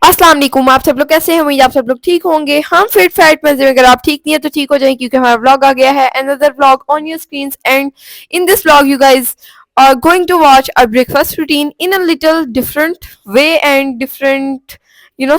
अस्सलाम वालेकुम। आप सब लोग कैसे हैं? उम्मीद आप सब लोग ठीक होंगे। हम फिट फैट मजे में, अगर आप ठीक नहीं है तो ठीक हो जाए, क्योंकि हमारा व्लॉग आ गया है, another vlog on your screens. And in this vlog you guys are going to watch our breakfast routine in a little different way and different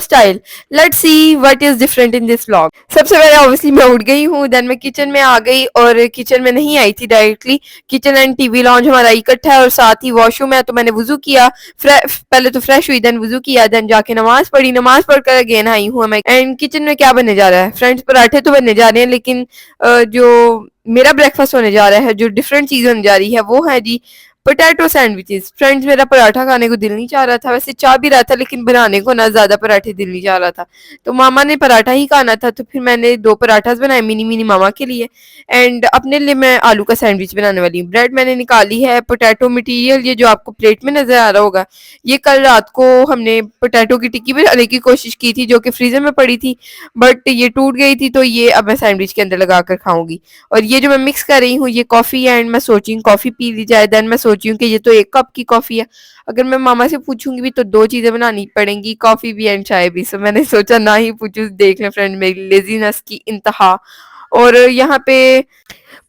style. Let's see what is different in this vlog. सबसे पहले obviously मैं उठ गई हूँ, then मैं kitchen में आ गई, और किचन में नहीं आई थी directly. Kitchen and TV launch हमारा इकट्ठा है और साथ ही वॉशरूम है, तो मैंने वुजू किया। पहले तो फ्रेश हुई, देन वुजू किया, देन जाके नमाज पढ़ी। नमाज पढ़कर अगेन आई हूँ मैं। एंड किचन में क्या बनने जा रहा है फ्रेंड्स? पराठे तो बनने जा रहे हैं, लेकिन जो मेरा ब्रेकफास्ट होने जा रहा है, जो डिफरेंट चीज होने जा रही है, वो है जी पोटैटो सैंडविचेस। फ्रेंड्स, मेरा पराठा खाने को दिल नहीं चाह रहा था, वैसे चाह भी रहा था, लेकिन बनाने को ना ज्यादा पराठे दिल नहीं चाह रहा था। तो मामा ने पराठा ही खाना था, तो फिर मैंने दो पराठास बनाए मिनी मिनी मामा के लिए। एंड अपने लिए मैं आलू का सैंडविच बनाने वाली हूँ। ब्रेड मैंने निकाली है। पोटैटो मटेरियल ये जो आपको प्लेट में नजर आ रहा होगा, ये कल रात को हमने पोटैटो की टिक्की बनाने की कोशिश की थी, जो कि फ्रीजर में पड़ी थी, बट ये टूट गई थी, तो ये अब मैं सैंडविच के अंदर लगा कर खाऊंगी। और ये जो मैं मिक्स कर रही हूँ, ये कॉफी, एंड मैं सोची हूँ कॉफी पी ली जाए। देन मैं सोची हूँ कि ये तो 1 कप की कॉफी है, अगर मैं मामा से पूछूंगी भी तो दो चीजें बनानी पड़ेंगी, कॉफी भी एंड चाय भी। सो मैंने सोचा ना ही पूछूं। देख लें फ्रेंड, मेरी लेजीनेस की इंतहा। और यहाँ पे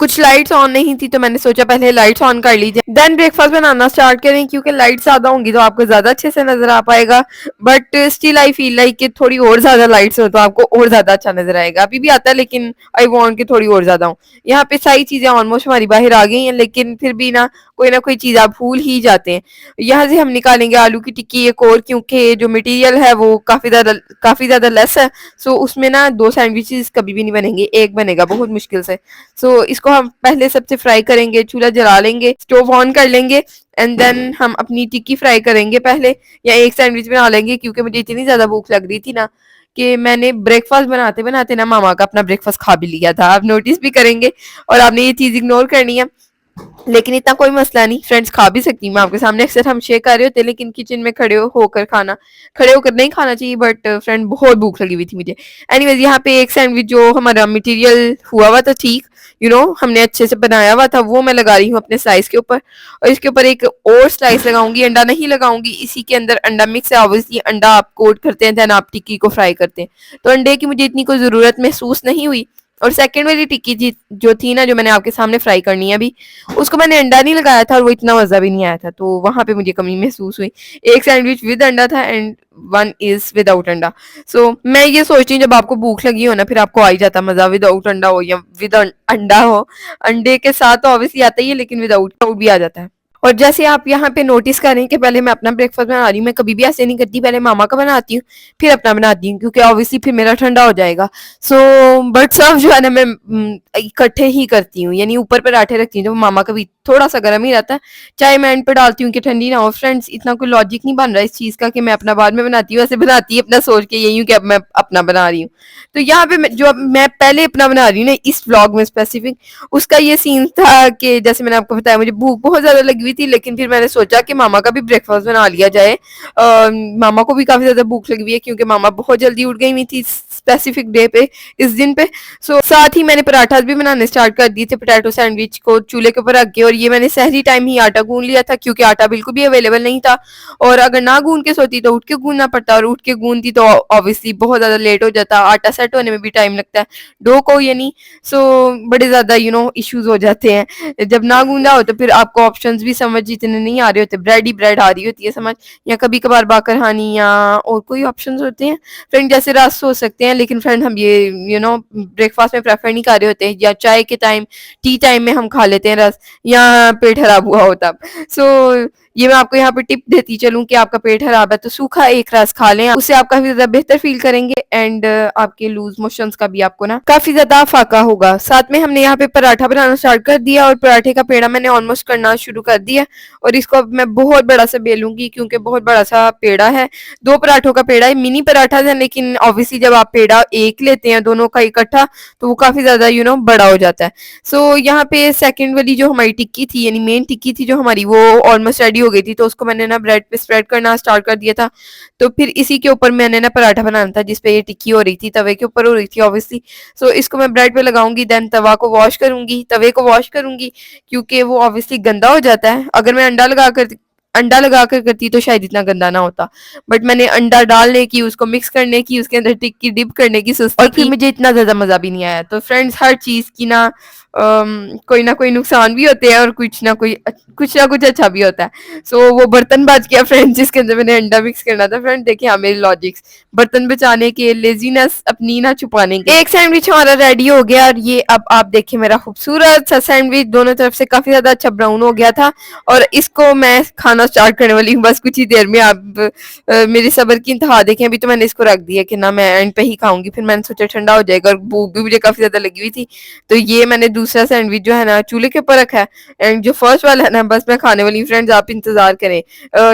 कुछ लाइट्स ऑन नहीं थी, तो मैंने सोचा पहले लाइट्स ऑन कर लीजिए, देन ब्रेकफास्ट बनाना स्टार्ट करें, क्योंकि लाइट ज्यादा होंगी तो आपको ज्यादा अच्छे से नजर आ पाएगा। But still I feel like कि थोड़ी और ज्यादा लाइट्स हो तो आपको और ज्यादा अच्छा नजर आएगा। अभी भी आता है, लेकिन आई वांट कि थोड़ी और ज्यादा हो। यहाँ पे सारी चीजें ऑलमोस्ट हमारी बाहर आ गई हैं, लेकिन फिर भी ना कोई चीज आप भूल ही जाते हैं। यहाँ से हम निकालेंगे आलू की टिक्की एक और, क्योंकि जो मटेरियल है वो काफी ज्यादा लेस है। सो उसमें ना दो सैंडविचेस कभी भी नहीं बनेंगे, एक बनेगा बहुत मुश्किल से। सो इसको हम पहले सबसे फ्राई करेंगे, चूल्हा जला लेंगे, स्टोव ऑन कर लेंगे, एंड देन हम अपनी टिक्की फ्राई करेंगे पहले, या एक सैंडविच बना लेंगे, क्योंकि मुझे इतनी ज्यादा भूख लग रही थी ना कि मैंने ब्रेकफास्ट बनाते बनाते ना मामा का अपना ब्रेकफास्ट खा भी लिया था। आप नोटिस भी करेंगे, और आपने ये चीज इग्नोर करनी है, लेकिन इतना कोई मसला नहीं फ्रेंड्स, खा भी सकती हूँ मैं आपके सामने। अक्सर हम शेयर कर रहे होते हैं, लेकिन किचन में खड़े होकर नहीं खाना चाहिए, बट फ्रेंड बहुत भूख लगी हुई थी मुझे। एनीवेज, यहाँ पे एक सैंडविच जो हमारा मटेरियल हुआ हुआ था ठीक, हमने अच्छे से बनाया हुआ था, वो मैं लगा रही हूँ अपने स्लाइस के ऊपर। और इसके ऊपर एक और स्लाइस लगाऊंगी, अंडा नहीं लगाऊंगी, इसी के अंदर अंडा मिक्स है। ऑब्वियसली अंडा आप कोट करते हैं, देन आप टिक्की को फ्राई करते हैं, तो अंडे की मुझे इतनी कोई जरूरत महसूस नहीं हुई। और सेकंड वाली टिक्की जो थी ना, जो मैंने आपके सामने फ्राई करनी है अभी, उसको मैंने अंडा नहीं लगाया था, और वो इतना मजा भी नहीं आया था, तो वहां पे मुझे कमी महसूस हुई। एक सैंडविच विद अंडा था एंड वन इज विदाउट अंडा। सो मैं ये सोचती हूँ, जब आपको भूख लगी हो ना, फिर आपको आ ही जाता मजा, विदाउट अंडा हो या विद अंडा हो। अंडे के साथ तो ऑब्वियसली आता ही है, लेकिन विदाउट भी आ जाता है। और जैसे आप यहाँ पे नोटिस करें कि पहले मैं अपना ब्रेकफास्ट बना रही हूँ, मैं कभी भी ऐसे नहीं करती, पहले मामा का बनाती हूँ फिर अपना बनाती हूँ, क्योंकि ऑब्वियसली फिर मेरा ठंडा हो जाएगा। सो बट सब जो है ना, मैं इकट्ठे ही करती हूँ, यानी ऊपर पराठे रखती हूँ, तो मामा का भी थोड़ा सा गर्म ही रहता है। चाय मैं एंड पे डालती हूँ कि ठंडी ना हो। फ्रेंड्स, इतना कोई लॉजिक नहीं बन रहा इस चीज का कि मैं अपना बाद में बनाती हूँ, ऐसे बनाती है अपना सोच के यही हूँ कि अब मैं अपना बना रही हूँ। तो यहाँ पे जो मैं पहले अपना बना रही हूँ ना, इस व्लॉग में स्पेसिफिक, उसका ये सीन था कि जैसे मैंने आपको बताया, मुझे भूख बहुत ज्यादा लगी हुई थी, लेकिन फिर मैंने सोचा कि मामा का भी ब्रेकफास्ट बना लिया जाए। मामा को भी काफी ज्यादा भूख लगी हुई है, क्योंकि मामा बहुत जल्दी उठ गई हुई थी स्पेसिफिक डे पे, इस दिन पे। सो साथ ही मैंने पराठा भी बनाने स्टार्ट कर दिए थे, पोटैटो सैंडविच को चूल्हे के ऊपर रख के। और ये मैंने सहरी टाइम ही आटा गूंद लिया था, क्योंकि आटा बिल्कुल भी अवेलेबल नहीं था, और अगर ना गूंद के सोती तो उठ के गूंदना पड़ता, और उठ के गूंदती तो ऑब्वियसली बहुत ज्यादा लेट हो जाता, आटा सेट होने में भी टाइम लगता है, डो को यानी। सो बड़े ज्यादा इश्यूज हो जाते हैं जब ना गूंदा हो, तो फिर आपको ऑप्शंस भी समझ इतने नहीं आ रहे होते, ब्रेड ही ब्रेड आ रही होती है समझ, या कभी कभार बाकर हानी, या और कोई ऑप्शंस होते हैं फ्रेंड, जैसे रस हो सकते हैं, लेकिन फ्रेंड हम ये ब्रेकफास्ट में प्रेफर नहीं कर रहे होते हैं, या चाय के टाइम, टी टाइम में हम खा लेते हैं रस, या पेट खराब हुआ हो तब। सो ये मैं आपको यहाँ पे टिप देती चलूं कि आपका पेट खराब है तो सूखा एक रस खा लें, उससे आप काफी ज्यादा बेहतर फील करेंगे, एंड आपके लूज मोशंस का भी आपको ना काफी ज्यादा फाका होगा। साथ में हमने यहाँ पे पराठा बनाना स्टार्ट कर दिया, और पराठे का पेड़ा मैंने ऑलमोस्ट करना शुरू कर दिया, और इसको अब मैं बहुत बड़ा सा बेलूंगी, क्योंकि बहुत बड़ा सा पेड़ा है। दो पराठों का पेड़ा है, मिनी पराठा है, लेकिन ऑब्वियसली जब आप पेड़ा एक लेते हैं दोनों का इकट्ठा, तो वो काफी ज्यादा बड़ा हो जाता है। सो यहाँ पे सेकंड वाली जो हमारी टिक्की थी, यानी मेन टिक्की थी जो हमारी, वो ऑलमोस्ट रेडी हो गई थी, तो उसको मैंने ना ब्रेड पे स्प्रेड करना स्टार्ट कर दिया था। तो फिर इसी के ऊपर मैंने ना पराठा बनाना था, जिसपे ये टिक्की हो रही थी, तवे के ऊपर हो रही थी ऑब्वियसली। सो इसको मैं ब्रेड पे लगाऊंगी, देन तवे को वॉश करूंगी, क्योंकि वो ऑब्वियसली गंदा हो जाता है। अगर मैं अंडा लगा कर अंडा लगा कर करती तो शायद इतना गंदा ना होता, बट मैंने अंडा डालने की, उसको मिक्स करने की, उसके अंदर टिक्की डिप करने की सुस्ती और फिर मुझे इतना ज्यादा मजा भी नहीं आया। तो फ्रेंड्स, हर चीज की कोई ना कोई नुकसान भी होते हैं और कुछ ना कुछ अच्छा भी होता है। सो वो बर्तन बच गया फ्रेंड, जिसके अंदर मैंने अंडा मिक्स करना था। फ्रेंड देखिए, हाँ, मेरी लॉजिक्स, बर्तन बचाने के, लेजीनेस अपनी ना छुपाने के। एक सैंडविच हमारा रेडी हो गया और ये अब आप देखिए मेरा खूबसूरत सा सैंडविच दोनों तरफ से काफी ज्यादा अच्छा ब्राउन हो गया था और इसको मैं खाना स्टार्ट करने वाली हूँ बस कुछ ही देर में। आप मेरी सब्र की इंतहा देखें। अभी तो मैंने इसको रख दिया कि ना मैं एंड पे ही खाऊंगी, फिर मैंने सोचा ठंडा हो जाएगा और भूख भी मुझे काफी ज्यादा लगी हुई थी। तो ये मैंने दूसरा सैंडविच जो है ना चूल्हे के ऊपर रखा है, एंड जो फर्स्ट वाला है ना बस मैं खाने वाली हूँ। फ्रेंड्स, आप इंतजार करें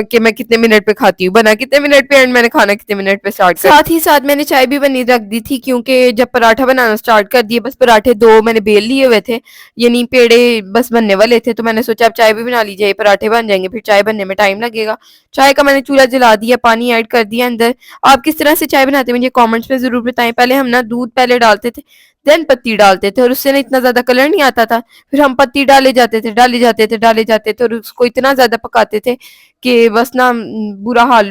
कि मैं कितने मिनट पे खाती हूँ, बना कितने मिनट पे एंड मैंने खाना कितने मिनट पे स्टार्ट कर। साथ ही साथ मैंने चाय भी बनी रख दी थी, क्योंकि जब पराठा बनाना स्टार्ट कर दिए, बस पराठे दो मैंने बेल लिए हुए थे, यानी पेड़े बस बनने वाले थे। तो मैंने सोचा अब चाय भी बना ली जाए, पराठे बन जाएंगे, फिर चाय बनने में टाइम लगेगा। चाय का मैंने चूल्हा जला दिया, पानी ऐड कर दिया अंदर। आप किस तरह से चाय बनाते हैं मुझे कमेंट्स में जरूर बताएं। पहले हम ना दूध पहले डालते थे, देन पत्ती डालते थे और उससे ना इतना ज्यादा कलर नहीं आता था। फिर हम पत्ती डाले जाते थे और उसको इतना ज्यादा पकाते थे कि बस ना बुरा हाल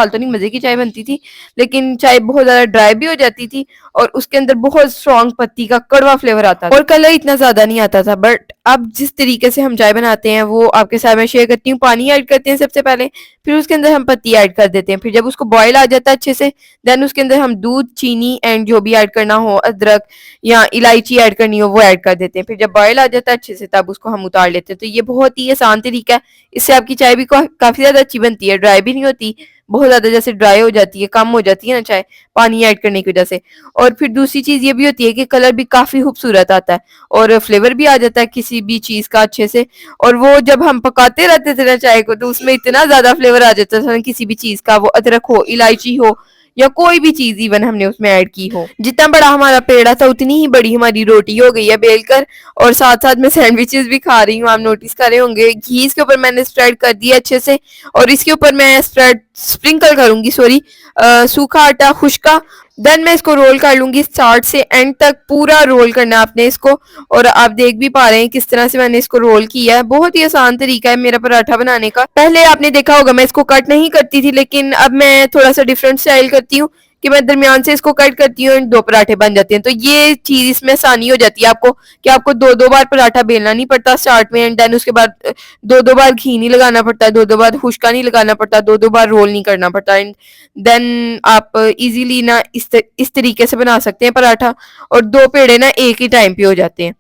तो नहीं, मजे की चाय बनती थी, लेकिन चाय बहुत ज्यादा ड्राई भी हो जाती थी और उसके अंदर बहुत स्ट्रॉन्ग पत्ती का कड़वा फ्लेवर आता था और कलर इतना ज्यादा नहीं आता था। बट अब जिस तरीके से हम चाय बनाते हैं वो आपके साथ में शेयर करती हूँ। पानी ऐड करते हैं सबसे पहले, फिर उसके अंदर हम पत्ती ऐड कर देते हैं, फिर जब उसको बॉयल आ जाता है अच्छे से, देन उसके अंदर हम दूध, चीनी एंड जो भी ऐड करना हो, अदरक या इलायची ऐड करनी हो वो ऐड कर देते हैं। फिर जब बॉयल आ जाता है अच्छे से तब उसको हम उतार लेते हैं। तो ये बहुत ही आसान तरीका है, इससे आपकी चाय भी काफी ज्यादा अच्छी बनती है, ड्राई भी नहीं होती बहुत ज्यादा, जैसे ड्राई हो जाती है, कम हो जाती है ना चाय पानी ऐड करने की वजह से। और फिर दूसरी चीज ये भी होती है कि कलर भी काफी खूबसूरत आता है और फ्लेवर भी आ जाता है किसी भी चीज का अच्छे से। और वो जब हम पकाते रहते थे ना चाय को, तो उसमें इतना ज्यादा फ्लेवर आ जाता था ना किसी भी चीज का, वो अदरक हो, इलायची हो या कोई भी चीज इवन हमने उसमें ऐड की हो। जितना बड़ा हमारा पेड़ा था उतनी ही बड़ी हमारी रोटी हो गई है बेलकर, और साथ साथ मैं सैंडविचेस भी खा रही हूँ। आप नोटिस कर रहे होंगे घी इसके ऊपर मैंने स्प्रेड कर दिया अच्छे से, और इसके ऊपर मैं स्प्रिंकल करूंगी, सॉरी, सूखा आटा खुश्का। देन मैं इसको रोल कर लूंगी, स्टार्ट से एंड तक पूरा रोल करना है आपने इसको। और आप देख भी पा रहे हैं किस तरह से मैंने इसको रोल किया है। बहुत ही आसान तरीका है मेरा पराठा बनाने का। पहले आपने देखा होगा मैं इसको कट नहीं करती थी, लेकिन अब मैं थोड़ा सा डिफरेंट स्टाइल करती हूँ कि मैं दरमियान से इसको कट करती हूँ, दो पराठे बन जाते हैं। तो ये चीज इसमें आसानी हो जाती है आपको कि आपको दो दो बार पराठा बेलना नहीं पड़ता स्टार्ट में, एंड देन उसके बाद दो दो बार घी नहीं लगाना पड़ता, दो दो बार खुश्का नहीं लगाना पड़ता, दो दो बार रोल नहीं करना पड़ता, एंड देन आप इजीली ना इस तरीके से बना सकते हैं पराठा, और दो पेड़े ना एक ही टाइम पे हो जाते हैं।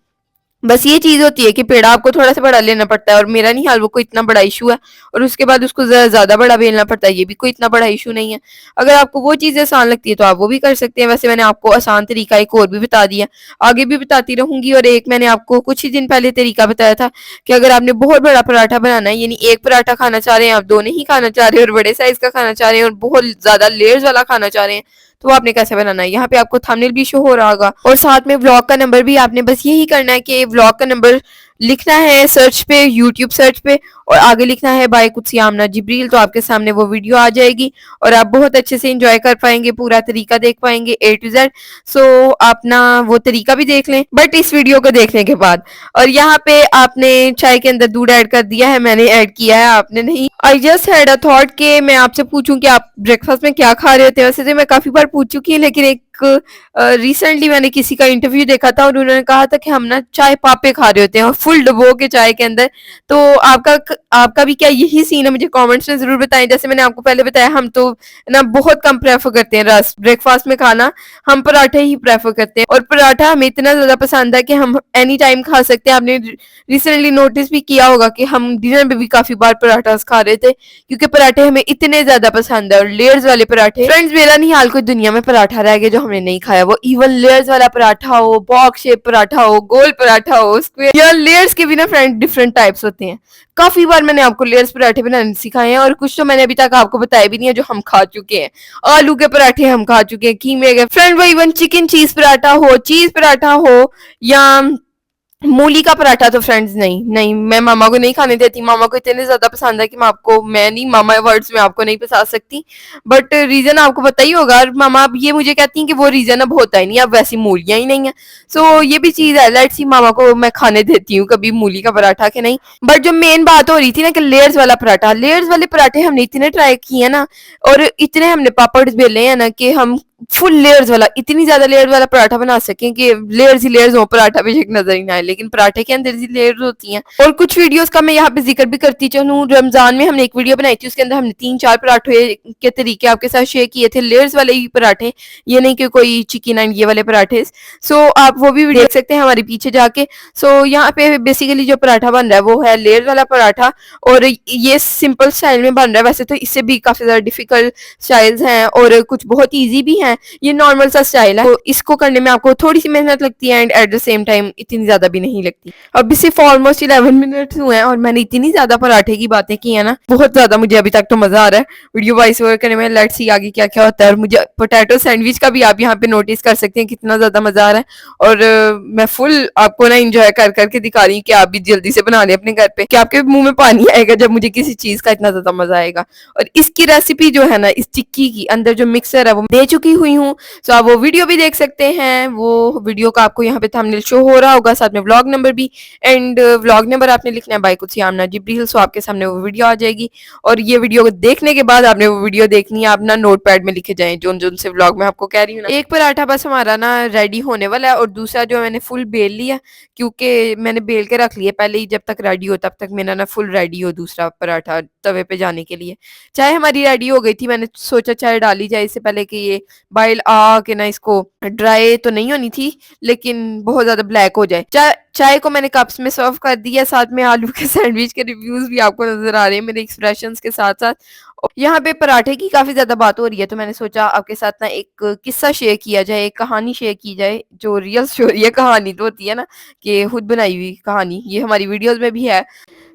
बस ये चीज होती है कि पेड़ा आपको थोड़ा सा बड़ा लेना पड़ता है, और मेरा नहीं हाल वो कोई इतना बड़ा इशू है, और उसके बाद उसको ज्यादा बड़ा बेलना पड़ता है, ये भी कोई इतना बड़ा इशू नहीं है। अगर आपको वो चीज आसान लगती है तो आप वो भी कर सकते हैं। वैसे मैंने आपको आसान तरीका एक और भी बता दिया, आगे भी बताती रहूंगी। और एक मैंने आपको कुछ ही दिन पहले तरीका बताया था कि अगर आपने बहुत बड़ा पराठा बनाना है, यानी एक पराठा खाना चाह रहे हैं आप, दो नहीं खाना चाह रहे और बड़े साइज का खाना चाह रहे हैं और बहुत ज्यादा लेयर्स वाला खाना चाह रहे हैं, तो वो आपने कैसे बनाना है। यहाँ पे आपको थंबनेल भी शो हो रहा होगा, और साथ में व्लॉग का नंबर भी आपने बस यही करना है कि व्लॉग का नंबर लिखना है सर्च पे, यूट्यूब सर्च पे, और आगे लिखना है बाय कुत्सी आमना जिब्रील, तो आपके सामने वो वीडियो आ जाएगी और आप बहुत अच्छे से एंजॉय कर पाएंगे, पूरा तरीका देख पाएंगे A to Z। सो आप ना वो तरीका भी देख लें बट इस वीडियो को देखने के बाद। और यहाँ पे आपने चाय के अंदर दूध ऐड कर दिया है, मैंने ऐड किया है, आपने नहीं। I just had a thought कि मैं आपसे पूछूं कि आप ब्रेकफास्ट में क्या खा रहे होते हैं। वैसे तो मैं काफी बार पूछ चुकी हूँ, लेकिन एक रिसेंटली मैंने किसी का इंटरव्यू देखा था और उन्होंने कहा था कि हम ना चाय पापे खा रहे होते हैं, फुल डुबो के चाय के अंदर। तो आपका भी क्या यही सीन है? मुझे कमेंट्स में जरूर बताएं। जैसे मैंने आपको पहले बताया, हम तो ना बहुत कम प्रेफर करते हैं रस ब्रेकफास्ट में खाना, हम पराठे ही प्रेफर करते हैं, और पराठा हमें इतना ज्यादा पसंद है कि हम एनी टाइम खा सकते हैं। आपने रिसेंटली नोटिस भी किया होगा कि हम डिनर में भी काफी बार पराठा खा रहे थे, क्योंकि पराठे हमें इतने ज्यादा पसंद है, और लेयर्स वाले पराठे। फ्रेंड्स, मेरा नहीं हाल कोई दुनिया में पराठा रह गया जो हमने नहीं खाया, वो इवन लेयर्स वाला पराठा हो, बॉक्स शेप पराठा हो, गोल पराठा हो, स्क्वायर, या लेयर्स के भी ना फ्रेंड डिफरेंट टाइप्स होते हैं। काफी बार मैंने आपको लेयर्स पराठे बनाने सिखाए हैं, और कुछ तो मैंने अभी तक आपको बताया भी नहीं है जो हम खा चुके हैं। आलू के पराठे हम खा चुके हैं, कीमे के, फ्रेंड वो इवन चिकन चीज पराठा हो, चीज पराठा हो, या मूली का पराठा तो फ्रेंड्स नहीं नहीं, मैं मामा को नहीं खाने देती। मामा को इतने ज्यादा पसंद है कि मैं नहीं, मामा वर्ड्स में आपको नहीं बता सकती, बट रीजन आपको पता ही होगा। और मामा अब ये मुझे कहती हैं कि वो रीजन अब होता ही नहीं, अब वैसी मूलियां ही नहीं है। सो ये भी चीज है, लेट्स सी मामा को मैं खाने देती हूँ कभी मूली का पराठा के नहीं। बट जो मेन बात हो रही थी ना कि लेयर्स वाला पराठा, लेयर्स वाले पराठे हमने इतने ट्राई किए ना, और इतने हमने पापड़ बेले हैं ना कि हम फुल लेयर्स वाला, इतनी ज्यादा लेयर्स वाला पराठा बना सकें कि लेयर्स ही लेयर्स हो, पराठा भी एक नजर ही ना आए, लेकिन पराठे के अंदर ही लेयर्स होती हैं। और कुछ वीडियोस का मैं यहाँ पे जिक्र भी करती चलूँ, रमजान में हमने एक वीडियो बनाई थी, उसके अंदर हमने 3-4 पराठे के तरीके आपके साथ शेयर किए थे, लेयर्स वाले ही पराठे, ये नहीं कि कोई चिकन एंड ये वाले पराठे। सो आप वो भी वीडियो देख सकते हैं हमारे पीछे जाके। सो यहाँ पे बेसिकली जो पराठा बन रहा है वो है लेयर वाला पराठा, और ये सिंपल स्टाइल में बन रहा है। वैसे तो इससे भी काफी ज्यादा डिफिकल्ट स्टाइल्स हैं और कुछ बहुत ईजी भी हैं, ये नॉर्मल सा स्टाइल है, तो इसको करने में आपको थोड़ी सी मेहनत लगती है and at the same time इतनी ज्यादा भी नहीं लगती। अभी सिर्फ ऑलमोस्ट 11 मिनट हुए हैं और मैंने इतनी ज्यादा पराठे की बातें की है ना, बहुत ज्यादा मुझे अभी तक तो मजा आ रहा है वीडियो वॉइस ओवर करने में। लेट्स सी आगे क्या क्या होता है। और मुझे पोटैटो सैंडविच का भी आप यहाँ पे नोटिस कर सकते हैं कितना ज्यादा मजा आ रहा है। और मैं फुल आपको ना इंजॉय कर करके दिखा रही हूँ कि आप भी जल्दी से बना लें अपने घर पे, कि आपके मुंह में पानी आएगा जब मुझे किसी चीज का इतना ज्यादा मजा आएगा। और इसकी रेसिपी जो है ना, इस टिक्की की अंदर जो मिक्सर है वो दे चुकी हुई हूँ, सो आप वो वीडियो भी देख सकते हैं। वो वीडियो का आपको यहाँ पे थंबनेल शो हो रहा होगा, साथ में व्लॉग नंबर भी। एंड व्लॉग नंबर आपने लिखना है बाय कुछ आमना जिब्रील, सो आपके सामने वो वीडियो आ जाएगी। और ये वीडियो देखने के बाद आपने वो वीडियो देखनी है, आप ना नोट पैड में लिखे जाए जो जो से व्लॉग में आपको कह रही हूँ ना। एक पराठा बस हमारा ना रेडी होने वाला है और दूसरा जो मैंने फुल बेल लिया, क्योंकि मैंने बेल के रख लिया पहले ही, जब तक रेडी हो तब तक मेरा ना फुल रेडी हो दूसरा पराठा तवे पे जाने के लिए। चाय हमारी रेडी हो गई थी, मैंने सोचा चाय डाली जाए इससे पहले कि ये बॉयल आ के ना, इसको ड्राई तो नहीं होनी थी लेकिन बहुत ज्यादा ब्लैक हो जाए। चाय चाय को मैंने कप्स में सर्व कर दिया, साथ में आलू के सैंडविच के रिव्यूज भी आपको नजर आ रहे हैं मेरे एक्सप्रेशंस के साथ साथ। यहाँ पे पराठे की काफी ज्यादा बात हो रही है, तो मैंने सोचा आपके साथ ना एक किस्सा शेयर किया जाए, एक कहानी शेयर की जाए, जो रियल स्टोरी है। कहानी तो होती है ना कि खुद बनाई हुई कहानी, ये हमारी वीडियोस में भी है।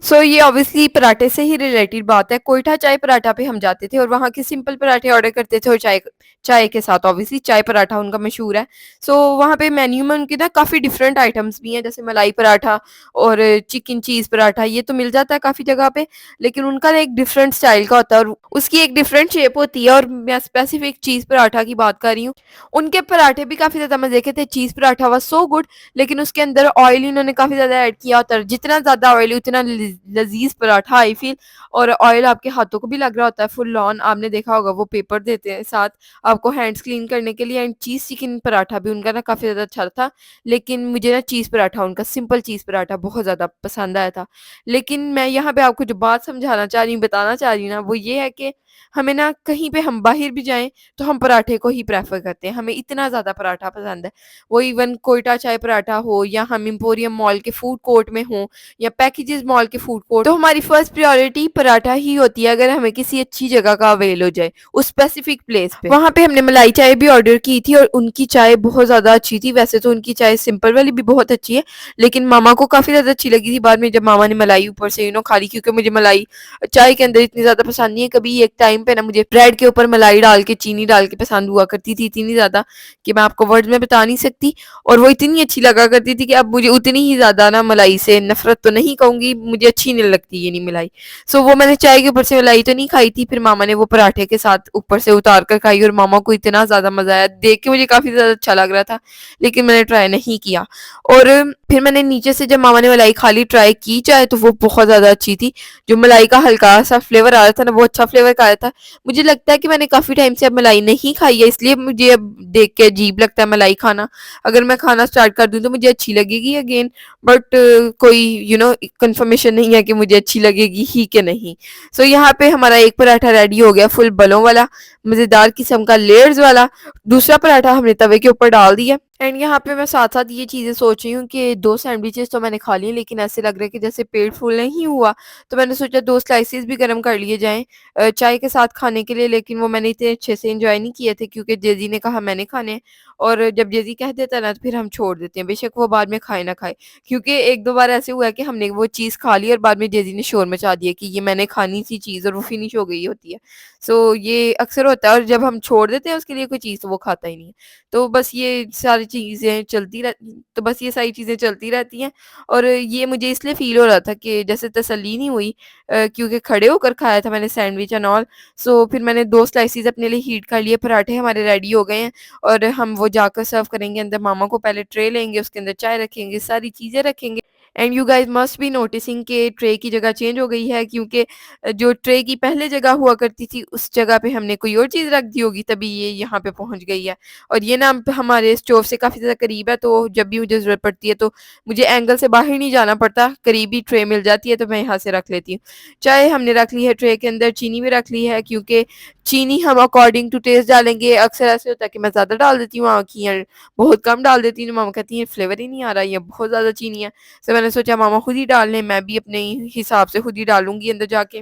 सो ये ऑब्वियसली पराठे से ही रिलेटेड बात है। कोयठा चाय पराठा पे हम जाते थे और वहाँ के सिंपल पराठे ऑर्डर करते थे, और चाय चाय के साथ ऑब्वियसली चाय पराठा उनका मशहूर है। सो वहाँ पे मेन्यू में उनके ना काफ़ी डिफरेंट आइटम्स भी हैं, जैसे मलाई पराठा और चिकन चीज़ पराठा, ये तो मिल जाता है काफ़ी जगह पे, लेकिन उनका ना एक डिफरेंट स्टाइल का होता है और उसकी एक डिफरेंट शेप होती है। और मैं स्पेसिफिक चीज़ पराठा की बात कर रही हूँ। उनके पराठे भी काफ़ी ज़्यादा मज़े के थे। चीज़ पराठा वाज सो गुड, लेकिन उसके अंदर ऑयल इन्होंने काफ़ी ज़्यादा ऐड किया होता है। जितना ज़्यादा ऑयल उतना लजीज पराठा आई फील। और ऑयल आपके हाथों को भी लग रहा होता है फुल ऑन, आपने देखा होगा वो पेपर देते हैं साथ आपको हैंड्स क्लीन करने के लिए। एंड चीज़ चिकन पराठा भी उनका ना काफ़ी ज़्यादा अच्छा था, लेकिन मुझे ना चीज़ पराठा, उनका सिंपल चीज़ पराठा बहुत ज़्यादा पसंद आया था। लेकिन मैं यहाँ पे आपको जो बात समझाना चाह रही हूँ, बताना चाह रही हूँ ना, वो ये है कि हमें ना कहीं पे हम बाहर भी जाएँ तो हम पराठे को ही प्रेफ़र करते हैं। हमें इतना ज़्यादा पराठा पसंद है। वो इवन कोयटा चाय पराठा हो या हम एम्पोरियम मॉल के फूड कोर्ट में हों या पैकेजेस मॉल के फूड कोर्ट, तो हमारी फर्स्ट प्रायोरिटी पराठा ही होती है अगर हमें किसी अच्छी जगह का अवेल हो जाए उस स्पेसिफिक प्लेस पे। वहाँ पे हमने मलाई चाय भी ऑर्डर की थी और उनकी चाय बहुत ज़्यादा अच्छी थी। वैसे तो उनकी चाय सिंपल वाली भी बहुत अच्छी है, लेकिन मामा को काफ़ी ज़्यादा अच्छी लगी थी बाद में जब मामा ने मलाई ऊपर से खा ली, क्योंकि मुझे मलाई चाय के अंदर इतनी ज़्यादा पसंद नहीं है। कभी एक टाइम पे ना मुझे ब्रेड के ऊपर मलाई डाल के, चीनी डाल के पसंद हुआ करती थी इतनी ज़्यादा कि मैं आपको वर्ड्स में बता नहीं सकती। और वो इतनी अच्छी लगा करती थी कि अब मुझे उतनी ही ज़्यादा ना मलाई से नफ़रत तो नहीं कहूँगी, मुझे अच्छी नहीं लगती ये नहीं मलाई। सो वो मैंने चाय के ऊपर से मलाई तो नहीं खाई थी, फिर मामा ने वो पराठे के साथ ऊपर से उतार कर खाई और मामा को इतना ज़्यादा मज़ा आया। देख के मुझे काफ़ी ज़्यादा अच्छा लग रहा था, लेकिन मैंने ट्राई नहीं किया। और फिर मैंने नीचे से जब मामा ने मलाई खा ली, ट्राई की चाय, तो वो बहुत ज़्यादा अच्छी थी। जो मलाई का हल्का सा फ्लेवर आ रहा था ना, वो अच्छा फ्लेवर का आया था। मुझे लगता है कि मैंने काफ़ी टाइम से अब मलाई नहीं खाई है, इसलिए मुझे अब देख के अजीब लगता है मलाई खाना। अगर मैं खाना स्टार्ट कर दूँ तो मुझे अच्छी लगेगी अगेन, बट कोई कंफर्मेशन नहीं है कि मुझे अच्छी लगेगी ही कि नहीं। सो यहाँ पे हमारा एक पराठा रेडी हो गया फुल बलों वाला, मज़ेदार किस्म का लेयर्स वाला। दूसरा पराठा हमने तवे के ऊपर डाल दिया। एंड यहाँ पे मैं साथ साथ ये चीज़ें सोच रही हूँ कि 2 सैंडविचेस तो मैंने खा लिए, लेकिन ऐसे लग रहा है कि जैसे पेट फुल नहीं हुआ, तो मैंने सोचा 2 स्लाइसेस भी गर्म कर लिए जाएं चाय के साथ खाने के लिए। लेकिन वो मैंने इतने अच्छे से इंजॉय नहीं किए थे, क्योंकि जेजी ने कहा मैंने खाने हैं, और जब जेजी कह देता है ना तो फिर हम छोड़ देते हैं, बेशक वो बाद में खाए ना खाए। क्योंकि एक दो बार ऐसे हुआ है कि हमने वो चीज़ खा ली और बाद में जेजी ने शोर मचा दिया कि ये मैंने खानी थी चीज़ और वो फिनिश हो गई होती है। सो ये अक्सर होता है, और जब हम छोड़ देते हैं उसके लिए कोई चीज़ तो वो खाता ही नहीं है। तो बस ये सारी चीज़ें चलती रह तो बस ये सारी चीज़ें चलती रहती हैं और ये मुझे इसलिए फ़ील हो रहा था कि जैसे तसल्ली नहीं हुई क्योंकि खड़े होकर खाया था मैंने सैंडविच एंड ऑल। सो फिर मैंने 2 स्लाइसेस अपने लिए हीट कर लिए, पराठे हमारे रेडी हो गए हैं और हम वो जाकर सर्व करेंगे। अंदर मामा को पहले ट्रे लेंगे, उसके अंदर चाय रखेंगे, सारी चीज़ें रखेंगे and you guys must be noticing कि ट्रे की जगह चेंज हो गई है क्योंकि जो ट्रे की पहले जगह हुआ करती थी उस जगह पे हमने कोई और चीज़ रख दी होगी तभी ये यहाँ पे पहुँच गई है। और ये ना हमारे स्टोव से काफ़ी ज़्यादा करीब है तो जब भी मुझे ज़रूरत पड़ती है तो मुझे एंगल से बाहर नहीं जाना पड़ता, करीब ही ट्रे मिल जाती है तो मैं यहाँ से रख लेती हूँ। चाय हमने रख ली है ट्रे के अंदर, चीनी भी रख ली है क्योंकि चीनी हम अकॉर्डिंग टू टेस्ट डालेंगे। अक्सर ऐसे होता है कि मैं ज़्यादा डाल देती हूँ, आँखियाँ बहुत कम डाल देती हूँ, तो मामा कहती हैं फ्लेवर ही नहीं आ रहा, ये बहुत ज़्यादा चीनी है। तो मैंने सोचा मामा खुद ही डाल लें, मैं भी अपने हिसाब से खुद ही डालूँगी अंदर जाके।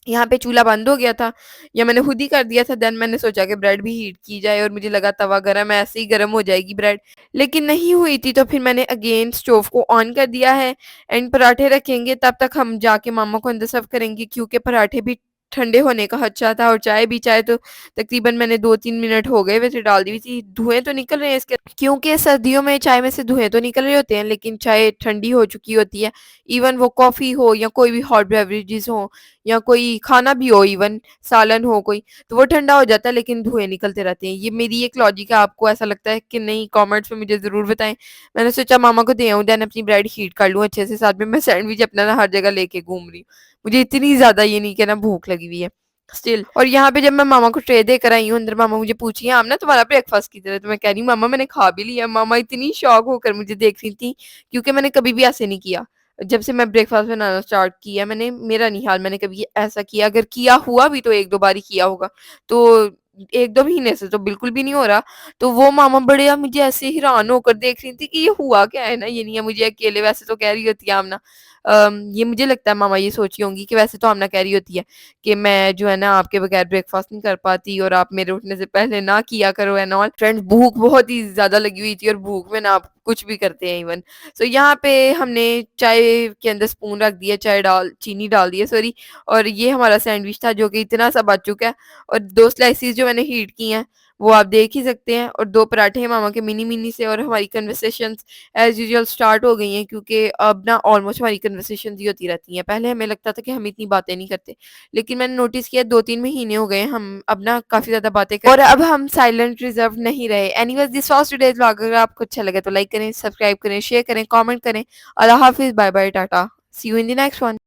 यहाँ पे चूल्हा बंद हो गया था या मैंने खुद ही कर दिया था, देन मैंने सोचा कि ब्रेड भी हीट की जाए और मुझे लगा तवा गरम है, ऐसे ही गरम हो जाएगी ब्रेड, लेकिन नहीं हुई थी। तो फिर मैंने अगेन स्टोव को ऑन कर दिया है एंड पराठे रखेंगे, तब तक हम जाके मामा को अंदर सर्व करेंगे क्योंकि पराठे भी ठंडे होने का खदशा था और चाय भी। चाय तो तकरीबन मैंने 2-3 मिनट हो गए वैसे डाल दी हुई थी, धुएँ तो निकल रहे हैं इसके क्योंकि सर्दियों में चाय में से धुएँ तो निकल रहे होते हैं लेकिन चाय ठंडी हो चुकी होती है। इवन वो कॉफ़ी हो या कोई भी हॉट बेवरेजेज़ हो या कोई खाना भी हो, इवन सालन हो कोई, तो वो ठंडा हो जाता है लेकिन धुएँ निकलते रहते हैं। ये मेरी एक लॉजिक है, आपको ऐसा लगता है कि नहीं? कमेंट्स में मुझे ज़रूर बताएँ। मैंने सोचा मामा को दे आऊँ, देन अपनी ब्रेड हीट कर लूँ अच्छे से, साथ में मैं सैंडविच अपना ना हर जगह लेके घूम रही हूँ। मुझे इतनी ज़्यादा ये नहीं कि ना भूख लगी हुई है स्टिल। और यहाँ पे जब मैं मामा को ट्रे देकर आई हूँ अंदर, मामा मुझे पूछ रही हैं, "आप ना तुम्हारा ब्रेकफ़ास्ट किधर है?" तो मैं कह रही हूँ, "मामा मैंने खा भी लिया।" मामा इतनी शॉक होकर मुझे देख रही थी क्योंकि मैंने कभी भी ऐसे नहीं किया। जब से मैं ब्रेकफ़ास्ट बनाना स्टार्ट किया मैंने, मेरा नहीं ख़्याल मैंने कभी ऐसा किया, अगर किया हुआ भी तो 1-2 बार ही किया होगा। तो 1-2 महीने से तो बिल्कुल भी नहीं हो रहा। तो वो मामा बड़े मुझे ऐसे हैरान होकर देख रही थी कि ये हुआ क्या है ना, ये नहीं है मुझे अकेले, वैसे तो कह रही होती है आमना। ये मुझे लगता है मामा ये सोच रही होंगी कि वैसे तो आमना कह रही होती है कि मैं जो है ना आपके बगैर ब्रेकफ़ास्ट नहीं कर पाती और आप मेरे उठने से पहले ना किया करो एंड ऑल। फ्रेंड्स भूख बहुत ही ज़्यादा लगी हुई थी और भूख में ना आप कुछ भी करते हैं इवन। सो यहाँ पे हमने चाय के अंदर स्पून रख दिया, चीनी डाल दी है सॉरी, और ये हमारा सैंडविच था जो कि इतना सा बच चुका है और 2 स्लाइसेस जो मैंने हीट की हैं, वो आप देख ही सकते हैं और 2 पराठे हैं मामा के मिनी-मिनी से। और हमारी कन्वर्सेशंस एज़ यूजुअल स्टार्ट हो गई हैं क्योंकि अब ना ऑलमोस्ट हमारी कन्वर्सेशंस ही होती रहती हैं। पहले हमें लगता था कि हम इतनी बातें नहीं करते, लेकिन मैंने नोटिस किया 2-3 महीने हो गए हम अब ना काफ़ी ज़्यादा बातें कर और अब हम साइलेंट रिज़र्व नहीं रहे। Anyways this was today's vlog. अगर आपको अच्छा लगे तो लाइक करें, सब्सक्राइब करें, शेयर करें, कमेंट करें। अल्लाह हाफ़िज़, bye bye, tata. See you in the next one.